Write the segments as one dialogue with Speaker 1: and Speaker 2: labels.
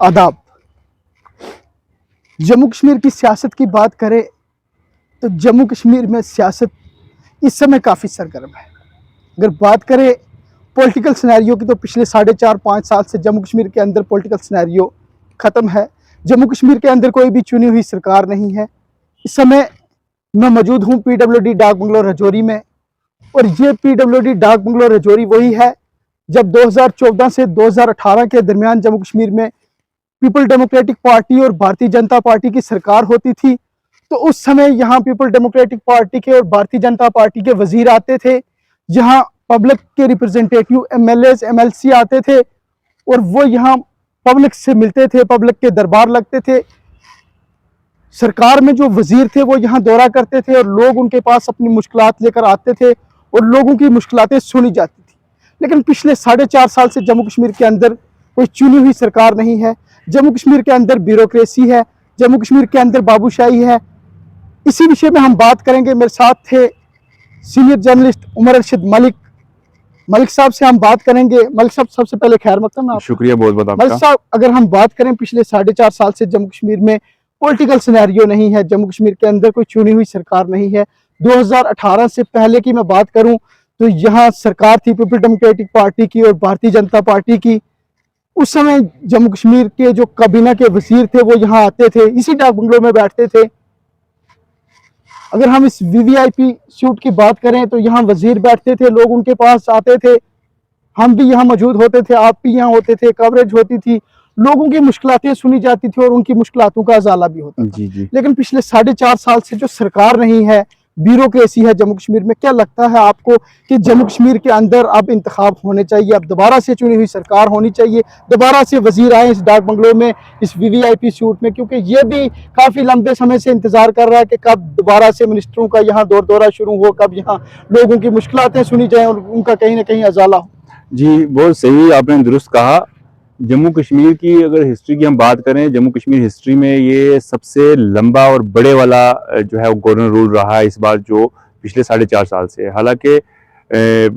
Speaker 1: आदाब। जम्मू कश्मीर की सियासत की बात करें तो जम्मू कश्मीर में सियासत इस समय काफ़ी सरगर्म है। अगर बात करें पॉलिटिकल सिनेरियो की तो पिछले 4.5-5 साल से जम्मू कश्मीर के अंदर पॉलिटिकल सिनेरियो ख़त्म है। जम्मू कश्मीर के अंदर कोई भी चुनी हुई सरकार नहीं है। इस समय मैं मौजूद हूँ PWD डाक बंगलो रजौरी में, और ये PWD डाक बंगलो रजौरी वही है जब 2014 से 2018 के दरमियान जम्मू कश्मीर में पीपल डेमोक्रेटिक पार्टी और भारतीय जनता पार्टी की सरकार होती थी। तो उस समय यहाँ पीपल डेमोक्रेटिक पार्टी के और भारतीय जनता पार्टी के वजीर आते थे, जहाँ पब्लिक के रिप्रेजेंटेटिव MLAs MLC आते थे और वो यहाँ पब्लिक से मिलते थे, पब्लिक के दरबार लगते थे। सरकार में जो वजीर थे वो यहाँ दौरा करते थे और लोग उनके पास अपनी मुश्किलात लेकर आते थे और लोगों की मुश्किलातें सुनी जाती थी। लेकिन पिछले 4.5 साल से जम्मू कश्मीर के अंदर कोई चुनी हुई सरकार नहीं है। जम्मू कश्मीर के अंदर ब्यूरोक्रेसी है, जम्मू कश्मीर के अंदर बाबूशाही है। इसी विषय में हम बात करेंगे। मेरे साथ थे सीनियर जर्नलिस्ट उमर अर्शद मलिक साहब से हम बात करेंगे। मलिक साहब, सबसे पहले खैर मकदम आप।
Speaker 2: शुक्रिया बहुत बहुत आपका।
Speaker 1: मलिक साहब, अगर हम बात करें पिछले 4.5 साल से जम्मू कश्मीर में पॉलिटिकल सिनेरियो नहीं है, जम्मू कश्मीर के अंदर कोई चुनी हुई सरकार नहीं है। 2018 से पहले की मैं बात करूं तो यहाँ सरकार थी पीपल डेमोक्रेटिक पार्टी की और भारतीय जनता पार्टी की। उस समय जम्मू कश्मीर के जो काबीना के वजीर थे वो यहाँ आते थे, इसी डाक बंगलों में बैठते थे। अगर हम इस VVIP सूट की बात करें तो यहाँ वजीर बैठते थे, लोग उनके पास आते थे, हम भी यहाँ मौजूद होते थे, आप भी यहाँ होते थे, कवरेज होती थी, लोगों की मुश्किलातें सुनी जाती थी और उनकी मुश्किलातों का अजाला भी होता था।
Speaker 2: जी।
Speaker 1: लेकिन पिछले 4.5 साल से जो सरकार नहीं है, ब्यूरोक्रेसी है जम्मू कश्मीर में, क्या लगता है आपको कि जम्मू कश्मीर के अंदर अब इंतखाब होने चाहिए, अब दोबारा से चुनी हुई सरकार होनी चाहिए, दोबारा से वजीर आए इस डाक बंगलों में, इस VVIP सूट में? क्योंकि ये भी काफ़ी लंबे समय से इंतजार कर रहा है कि कब दोबारा से मिनिस्टरों का यहाँ दौरा शुरू हो, कब यहाँ लोगों की मुश्किलातें सुनी जाएँ और उनका कहीं ना कहीं अजाला हो।
Speaker 2: जी, बहुत सही आपने दुरुस्त कहा। जम्मू कश्मीर की अगर हिस्ट्री की हम बात करें, जम्मू कश्मीर हिस्ट्री में ये सबसे लंबा और बड़े वाला जो है वो गवर्नर रूल रहा है इस बार, जो पिछले 4.5 साल से। हालांकि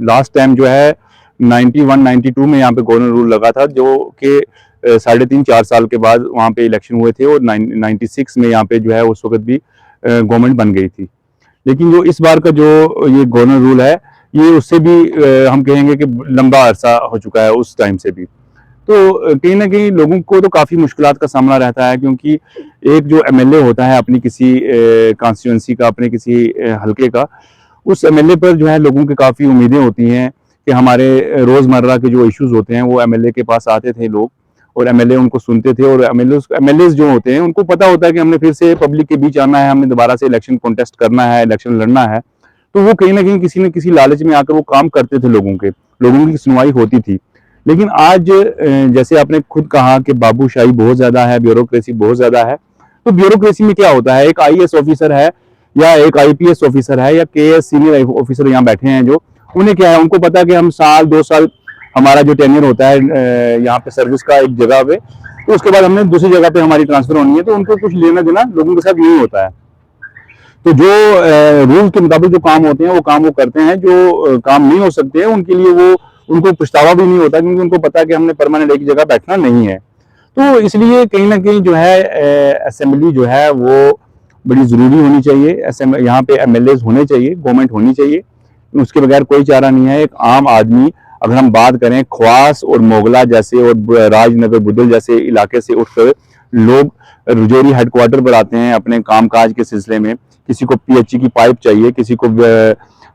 Speaker 2: लास्ट टाइम जो है 91-92 में यहाँ पे गवर्नर रूल लगा था, जो कि 3.5-4 साल के बाद वहाँ पे इलेक्शन हुए थे और 96 में यहाँ पे जो है उस वक्त भी गवर्नमेंट बन गई थी। लेकिन जो इस बार का जो ये गवर्नर रूल है, ये उससे भी हम कहेंगे कि लंबा अरसा हो चुका है उस टाइम से भी। तो कहीं ना कहीं लोगों को तो काफ़ी मुश्किलात का सामना रहता है, क्योंकि एक जो MLA होता है अपनी किसी कॉन्स्टिट्यूंसी का, अपने किसी हलके का, उस MLA पर जो है लोगों की काफ़ी उम्मीदें होती हैं कि हमारे रोज़मर्रा के जो इश्यूज़ होते हैं वो MLA के पास आते थे लोग, और MLA उनको सुनते थे। और MLAs जो होते हैं उनको पता होता है कि हमने फिर से पब्लिक के बीच आना है, हमने दोबारा से इलेक्शन कॉन्टेस्ट करना है, इलेक्शन लड़ना है। तो वो कहीं ना कहीं किसी न किसी लालच में आकर वो काम करते थे, लोगों की सुनवाई होती थी। लेकिन आज जैसे आपने खुद कहा कि बाबूशाही बहुत ज़्यादा है, ब्यूरोक्रेसी बहुत ज़्यादा है। तो ब्यूरोक्रेसी में क्या होता है, एक IAS ऑफिसर है या एक IPS ऑफिसर है या KS सीनियर ऑफिसर यहाँ बैठे हैं, जो उन्हें क्या है, उनको पता है कि हम 1-2 साल हमारा जो टेन्योर होता है यहाँ पे सर्विस का एक जगह पे, तो उसके बाद हमने दूसरी जगह पे हमारी ट्रांसफर होनी है, तो उनको कुछ लेना देना लोगों के साथ नहीं होता है। तो जो रूल के मुताबिक जो काम होते हैं वो काम वो करते हैं, जो काम नहीं हो सकते हैं उनके लिए उनको पछतावा भी नहीं होता, क्योंकि उनको पता है कि हमने परमानेंट एक जगह बैठना नहीं है। तो इसलिए कहीं ना कहीं जो है असेंबली जो है वो बड़ी ज़रूरी होनी चाहिए। यहाँ पे MLAs होने चाहिए, गवर्नमेंट होनी चाहिए, उसके बगैर कोई चारा नहीं है। एक आम आदमी, अगर हम बात करें ख्वास और मोगला जैसे और राजनगर बुदल जैसे इलाके से उठकर लोग रजौरी हेडक्वार्टर पर आते हैं अपने कामकाज के सिलसिले में। किसी को PHE की पाइप चाहिए,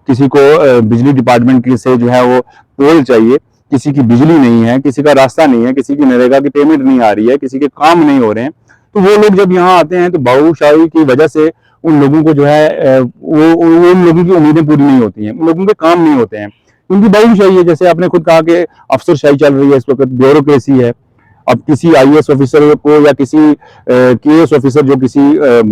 Speaker 2: किसी को बिजली डिपार्टमेंट की से जो है वो पोल चाहिए, किसी की बिजली नहीं है, किसी का रास्ता नहीं है, किसी की नरेगा की पेमेंट नहीं आ रही है, किसी के काम नहीं हो रहे हैं। तो वो लोग जब यहाँ आते हैं तो बाबूशाही की वजह से उन लोगों को जो है वो उन लोगों की उम्मीदें पूरी नहीं होती हैं, उन लोगों के काम नहीं होते हैं, उनकी बाबूशाही है। जैसे आपने खुद कहा कि अफसरशाही चल रही है इस वक्त, ब्यूरोक्रेसी है। अब किसी IAS ऑफिसर को या किसी KS ऑफिसर जो किसी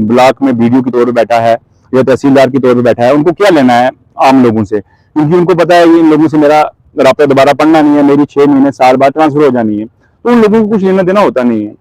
Speaker 2: ब्लॉक में BDO के तौर पर बैठा है या तहसीलदार के तौर पर बैठा है, उनको क्या लेना है आम लोगों से? क्योंकि उनको पता है इन लोगों से मेरा राब्ता दोबारा पढ़ना नहीं है, मेरी 6 महीने साल बाद ट्रांसफर हो जानी है, तो उन लोगों को कुछ लेना देना होता नहीं है।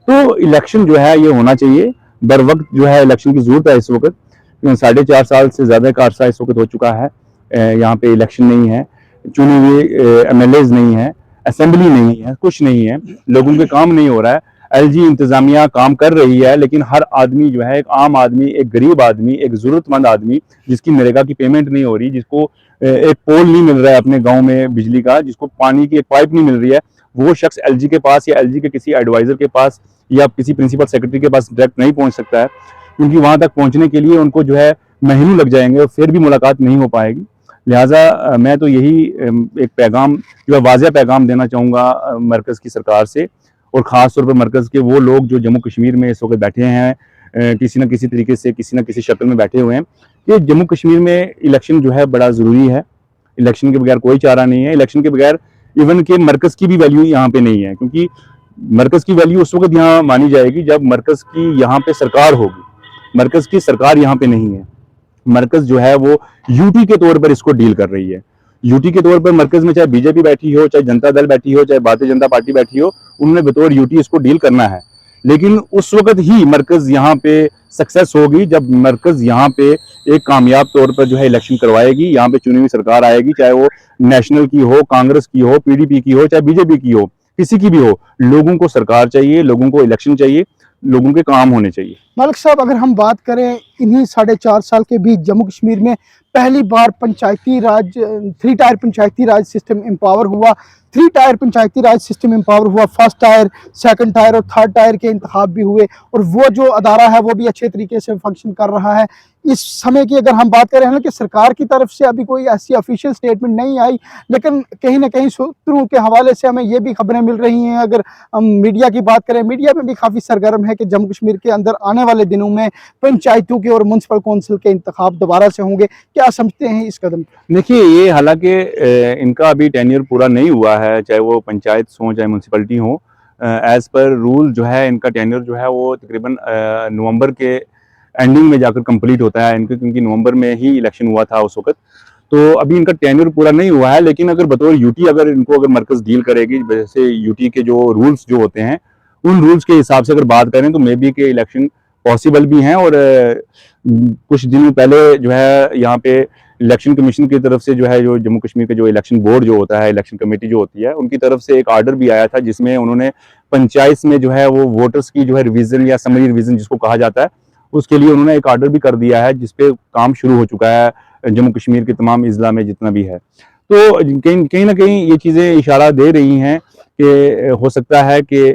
Speaker 2: तो इलेक्शन जो है ये होना चाहिए बर वक्त, जो है इलेक्शन की जरूरत है इस वक्त। 4.5 साल से ज़्यादा का अरसा इस वक्त हो चुका है, यहाँ पे इलेक्शन नहीं है, चुने हुए MLAs नहीं है, असेंबली नहीं है, कुछ नहीं है, लोगों के काम नहीं हो रहा है। एलजी इंतजामिया काम कर रही है, लेकिन हर आदमी जो है, एक आम आदमी, एक गरीब आदमी, एक ज़रूरतमंद आदमी जिसकी नरेगा की पेमेंट नहीं हो रही, जिसको एक पोल नहीं मिल रहा है अपने गांव में बिजली का, जिसको पानी की एक पाइप नहीं मिल रही है, वो शख्स एलजी के पास या एलजी के किसी एडवाइज़र के पास या किसी प्रिंसिपल सेक्रेटरी के पास डायरेक्ट नहीं पहुंच सकता है, क्योंकि वहां तक पहुंचने के लिए उनको जो है महीनों लग जाएंगे और फिर भी मुलाकात नहीं हो पाएगी। लिहाजा मैं तो यही एक पैगाम जो है, वाज़ेह पैगाम देना चाहूँगा मरकज़ की सरकार से, और ख़ास तौर पर मरकज़ के वो लोग जो जम्मू कश्मीर में इस वक्त बैठे हैं, किसी न किसी तरीके से, किसी न किसी शक्ल में बैठे हुए हैं, कि जम्मू कश्मीर में इलेक्शन जो है बड़ा ज़रूरी है। इलेक्शन के बगैर कोई चारा नहीं है। इलेक्शन के बगैर इवन के मरकज़ की भी वैल्यू यहाँ पे नहीं है, क्योंकि मरकज़ की वैल्यू उस वक्त यहाँ मानी जाएगी जब मरकज़ की यहाँ पे सरकार होगी। मरकज़ की सरकार यहाँ पे नहीं है। मरकज़ जो है वो यूटी के तौर पर इसको डील कर रही है। यूटी के तौर पर मरकज़ में चाहे बीजेपी बैठी हो, चाहे जनता दल बैठी हो, चाहे भारतीय जनता पार्टी बैठी हो, उन्होंने बतौर यूटी इसको डील करना है। लेकिन उस वक्त ही मरकज़ यहाँ पे सक्सेस होगी जब मरकज़ यहाँ पे एक कामयाब तौर पर जो है इलेक्शन करवाएगी, यहाँ पे चुनी हुई सरकार आएगी, चाहे वो नेशनल की हो, कांग्रेस की हो, पीडीपी की हो, चाहे बीजेपी की हो, किसी की भी हो। लोगों को सरकार चाहिए, लोगों को इलेक्शन चाहिए, लोगों के काम होने चाहिए।
Speaker 1: मलिक साहब, अगर हम बात करें इन्हीं 4.5 साल के बीच जम्मू कश्मीर में पहली बार पंचायती राज 3 टायर पंचायती राज सिस्टम एम्पावर हुआ। 3 टायर पंचायती राज सिस्टम एम्पावर हुआ। फर्स्ट टायर, सेकंड टायर और थर्ड टायर के इंतखाब भी हुए, और वो जो अदारा है वो भी अच्छे तरीके से फंक्शन कर रहा है। इस समय की अगर हम बात करें ना कि सरकार की तरफ से अभी कोई ऐसी ऑफिशियल स्टेटमेंट नहीं आई, लेकिन कहीं ना कहीं सूत्रों के हवाले से हमें ये भी खबरें मिल रही हैं। अगर हम मीडिया की बात करें, मीडिया में भी काफ़ी सरगर्म है कि जम्मू कश्मीर के अंदर आने वाले दिनों में पंचायतों के और म्यूनसिपल कौंसिल के इंतखाब दोबारा से होंगे। क्या समझते हैं इस कदम को?
Speaker 2: देखिए, ये हालांकि इनका अभी टेन्योर पूरा नहीं हुआ है, चाहे वो पंचायत हो चाहे म्यूनसिपलिटी हो। एज पर रूल जो है इनका टेन्योर जो है वो तकरीबन नवंबर के एंडिंग में जाकर कंप्लीट होता है इनका, क्योंकि नवंबर में ही इलेक्शन हुआ था उस वक्त। तो अभी इनका टेन्योर पूरा नहीं हुआ है। लेकिन अगर बतौर यूटी अगर इनको अगर मरकज़ डील करेगी, जैसे यूटी के जो रूल्स जो होते हैं, उन रूल्स के हिसाब से अगर बात करें तो मे बी के इलेक्शन पॉसिबल भी हैं। और कुछ दिनों पहले जो है यहाँ पे इलेक्शन कमीशन की तरफ से जो है, जो जम्मू कश्मीर के जो इलेक्शन बोर्ड जो होता है, इलेक्शन कमेटी जो होती है, उनकी तरफ से एक आर्डर भी आया था जिसमें उन्होंने पंचायत में जो है वो वोटर्स की जो है रिवीजन या समरी रिवीजन जिसको कहा जाता है, उसके लिए उन्होंने एक आर्डर भी कर दिया है, जिसपे काम शुरू हो चुका है जम्मू कश्मीर के तमाम अजला में जितना भी है। तो कहीं ना कहीं ये चीज़ें इशारा दे रही हैं कि हो सकता है कि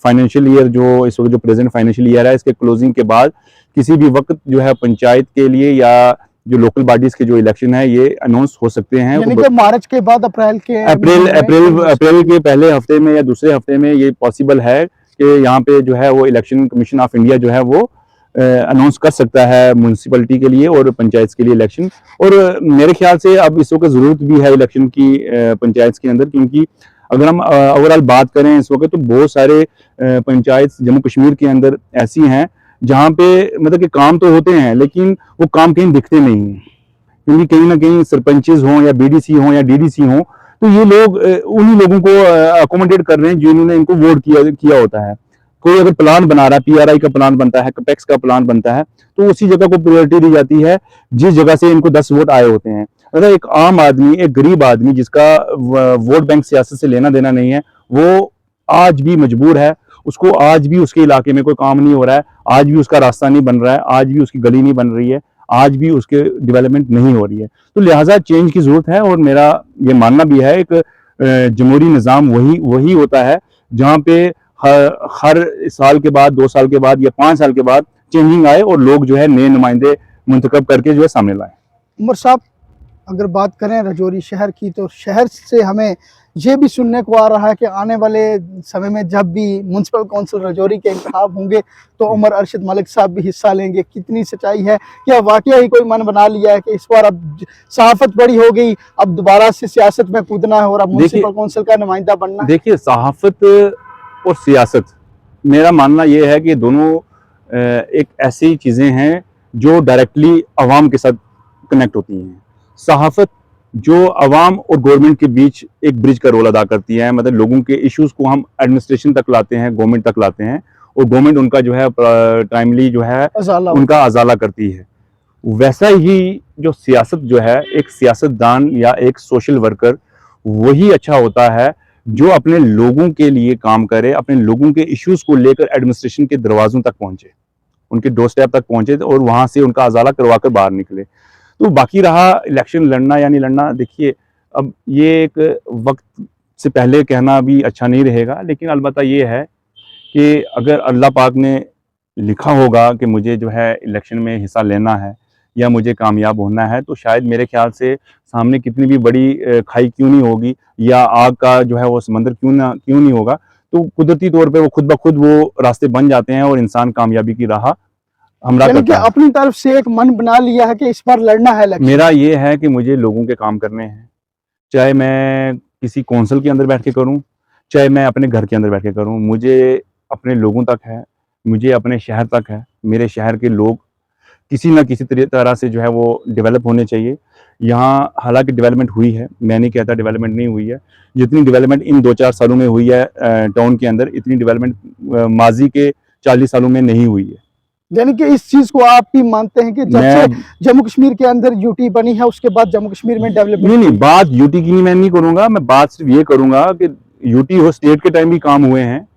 Speaker 2: फाइनेंशियल ईयर जो इस वक्त जो प्रेजेंट फाइनेंशियल ईयर है, इसके क्लोजिंग के बाद किसी भी वक्त जो है पंचायत के लिए या जो लोकल बॉडीज के जो इलेक्शन है ये अनाउंस हो सकते हैं।
Speaker 1: यानी कि मार्च के बाद अप्रैल
Speaker 2: के पहले हफ्ते में या दूसरे हफ्ते में ये पॉसिबल है कि यहाँ पे जो है वो इलेक्शन कमीशन ऑफ इंडिया जो है वो अनाउंस कर सकता है म्यूनसिपलिटी के लिए और पंचायत के लिए इलेक्शन। और मेरे ख्याल से अब इस वक्त ज़रूरत भी है इलेक्शन की पंचायत के अंदर, क्योंकि अगर हम ओवरऑल बात करें इस वक्त तो बहुत सारे पंचायत जम्मू कश्मीर के अंदर ऐसी हैं जहाँ पे मतलब कि काम तो होते हैं लेकिन वो काम कहीं दिखते नहीं हैं, क्योंकि कहीं ना कहीं सरपंचेज हों या बीडीसी हों या डीडीसी हों, तो ये लोग उन्हीं लोगों को अकोमोडेट कर रहे हैं जिन्होंने इनको वोट किया होता है। कोई अगर प्लान बना रहा है, पीआरआई का प्लान बनता है, कैपेक्स का प्लान बनता है, तो उसी जगह को प्रायोरिटी दी जाती है जिस जगह से इनको 10 वोट आए होते हैं। अगर एक आम आदमी, एक गरीब आदमी जिसका वोट बैंक सियासत से लेना देना नहीं है, वो आज भी मजबूर है, उसको आज भी उसके इलाके में कोई काम नहीं हो रहा है, आज भी उसका रास्ता नहीं बन रहा है, आज भी उसकी गली नहीं बन रही है, आज भी उसके डेवलपमेंट नहीं हो रही है। तो लिहाजा चेंज की जरूरत है। और मेरा ये मानना भी है एक जमहूरी निज़ाम वही होता है जहाँ पे हर साल के बाद, 2 साल के बाद या 5 साल के बाद चेंजिंग आए और लोग जो है नए नुमाइंदे मुंतखब करके जो है सामने लाए।
Speaker 1: उमर साहब, अगर बात करें राजौरी शहर की, तो शहर से हमें ये भी सुनने को आ रहा है कि आने वाले समय में जब भी म्यूनसिपल कौंसिल राजौरी के इंतखाब होंगे तो उमर अरशद मलिक साहब भी हिस्सा लेंगे। कितनी सच्चाई है? क्या वाकई ही कोई मन बना लिया है कि इस बार अब सहाफत बड़ी हो गई, अब दोबारा से सियासत में कूदना है और अब म्यूनसिपल कौंसिल का नुमाइंदा बनना है?
Speaker 2: देखिए, सहाफत और सियासत, मेरा मानना यह है कि दोनों एक ऐसी चीज़ें हैं जो डायरेक्टली अवाम के साथ कनेक्ट होती हैं। सहाफत जो अवाम और गवर्नमेंट के बीच एक ब्रिज का रोल अदा करती है, मतलब लोगों के इश्यूज को हम एडमिनिस्ट्रेशन तक लाते हैं, गवर्नमेंट तक लाते हैं, और गवर्नमेंट उनका जो है टाइमली जो है उनका अजाला करती है। वैसा ही जो सियासत जो है, एक सियासतदान या एक सोशल वर्कर वही अच्छा होता है जो अपने लोगों के लिए काम करे, अपने लोगों के इश्यूज को लेकर एडमिनिस्ट्रेशन के दरवाजों तक पहुंचे, उनके डोर स्टेप तक पहुंचे और वहां से उनका अजाला करवा कर बाहर निकले। तो बाकी रहा इलेक्शन लड़ना या नहीं लड़ना, देखिए अब ये एक वक्त से पहले कहना भी अच्छा नहीं रहेगा, लेकिन अलबत्ता ये है कि अगर अल्लाह पाक ने लिखा होगा कि मुझे जो है इलेक्शन में हिस्सा लेना है या मुझे कामयाब होना है, तो शायद मेरे ख्याल से सामने कितनी भी बड़ी खाई क्यों नहीं होगी या आग का जो है वो समंदर क्यों नहीं होगा, तो कुदरती तौर पे वो खुद ब खुद वो रास्ते बन जाते हैं और इंसान कामयाबी की राह हमला
Speaker 1: यानी कि
Speaker 2: करता है।
Speaker 1: अपनी तरफ से एक मन बना लिया है कि इस बार लड़ना है इलेक्शन।
Speaker 2: मेरा ये है कि मुझे लोगों के काम करने हैं, चाहे मैं किसी कौंसिल के अंदर बैठ के करूं, चाहे मैं अपने घर के अंदर बैठ के करूं, मुझे अपने लोगों तक है, मुझे अपने शहर तक है। मेरे शहर के लोग किसी न किसी तरह से जो है वो डेवलप होने चाहिए। यहाँ हालांकि डेवलपमेंट हुई है, मैं नहीं कहता डेवलपमेंट नहीं हुई है। जितनी डेवलपमेंट इन 2-4 सालों में हुई है टाउन के अंदर, इतनी डेवलपमेंट माजी के 40 सालों में नहीं हुई है।
Speaker 1: यानी कि इस चीज को आप भी मानते हैं कि जब से जम्मू कश्मीर के अंदर यूटी बनी है उसके बाद जम्मू कश्मीर में डेवलपमेंट?
Speaker 2: नहीं, बात यूटी की मैं नहीं करूंगा, मैं बात सिर्फ ये करूंगा कि यूटी हो स्टेट के टाइम भी काम हुए हैं,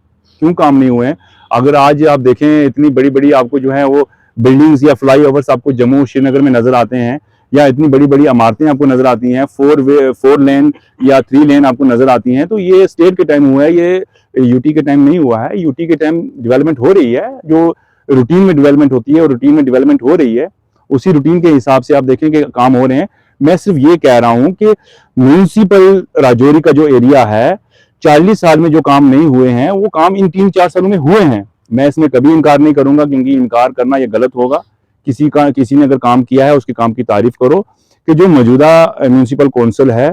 Speaker 2: क्यों काम नहीं हुए हैं? अगर आज आप देखें इतनी बड़ी बड़ी आपको जो है वो बिल्डिंग्स या फ्लाईओवर्स आपको जम्मू श्रीनगर में नजर आते हैं, या इतनी बड़ी बड़ी इमारतें आपको नजर आती हैं, 4 लेन या 3 लेन आपको नजर आती हैं, तो ये स्टेट के टाइम हुआ है, ये यूटी के टाइम नहीं हुआ है। यूटी के टाइम डेवलपमेंट हो रही है, जो रूटीन में डेवलपमेंट होती है और रूटीन में डेवलपमेंट हो रही है, उसी रूटीन के हिसाब से आप देखें कि काम हो रहे हैं। मैं सिर्फ ये कह रहा हूं कि म्यूनिसिपल राजौरी का जो एरिया है, 40 साल में जो काम नहीं हुए हैं वो काम इन 3-4 सालों में हुए हैं। मैं इसमें कभी इनकार नहीं करूंगा, क्योंकि इनकार करना ये गलत होगा। किसी ने अगर काम किया है उसके काम की तारीफ करो। कि जो मौजूदा म्यूनिसिपल कौंसिल है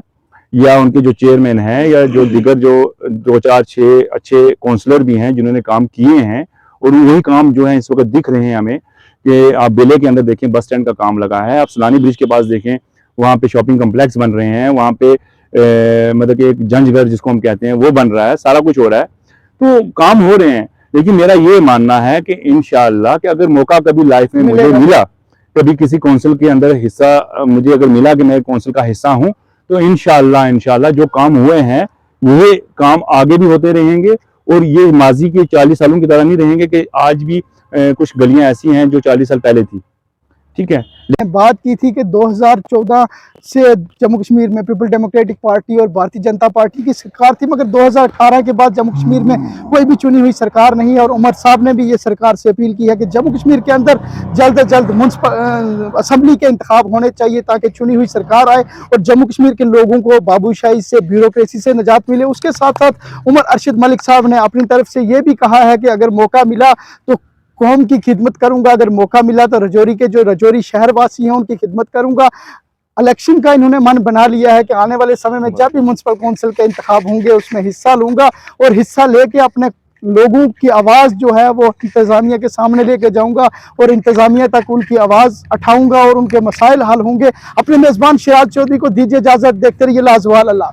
Speaker 2: या उनके जो चेयरमैन है या जो दिगर जो 2-4-6 अच्छे कौंसलर भी हैं जिन्होंने काम किए हैं, और वही काम जो है इस वक्त दिख रहे हैं हमें कि आप बेले के अंदर देखें बस स्टैंड का काम लगा है, आप सुलानी ब्रिज के पास देखें वहाँ पे शॉपिंग कम्प्लेक्स बन रहे हैं, वहाँ पे मतलब कि एक जंजघर जिसको हम कहते हैं वो बन रहा है, सारा कुछ हो रहा है, तो काम हो रहे हैं। लेकिन मेरा ये मानना है कि इंशाअल्लाह कि अगर मौका कभी लाइफ में मुझे मिला, कभी किसी कौंसिल के अंदर हिस्सा मुझे अगर मिला कि मैं कौंसिल का हिस्सा हूँ, तो इंशाअल्लाह जो काम हुए हैं वो काम आगे भी होते रहेंगे, और ये माजी के 40 सालों की तरह नहीं रहेंगे कि आज भी कुछ गलियां ऐसी हैं जो 40 साल पहले थी। ठीक है,
Speaker 1: बात की थी कि 2014 से जम्मू कश्मीर में पीपल डेमोक्रेटिक पार्टी और भारतीय जनता पार्टी की सरकार थी, मगर 2018 के बाद जम्मू कश्मीर में कोई भी चुनी हुई सरकार नहीं है। और उमर साहब ने भी ये सरकार से अपील की है कि जम्मू कश्मीर के अंदर जल्द से जल्द म्युनिसिपल असम्बली के इंतखाब होने चाहिए ताकि चुनी हुई सरकार आए और जम्मू कश्मीर के लोगों को बाबूशाही से, ब्यूरोक्रेसी से निजात मिले। उसके साथ साथ उमर अरशद मलिक साहब ने अपनी तरफ से ये भी कहा है कि अगर मौका मिला तो कौम की खिदमत करूंगा, अगर मौका मिला तो रजौरी के जो रजौरी शहरवासी हैं उनकी खिदमत करूंगा। इलेक्शन का इन्होंने मन बना लिया है कि आने वाले समय में जब भी म्युनिसिपल कौंसिल के इंतखाब होंगे उसमें हिस्सा लूंगा और हिस्सा लेके अपने लोगों की आवाज़ जो है वो इंतज़ामिया के सामने लेके जाऊंगा और इंतज़ामिया तक उनकी आवाज़ उठाऊंगा और उनके मसाइल हल होंगे। अपने मेज़बान शिराज चौधरी को दीजिए इजाज़त, देखते रहिए लाजवाल। अल्लाह।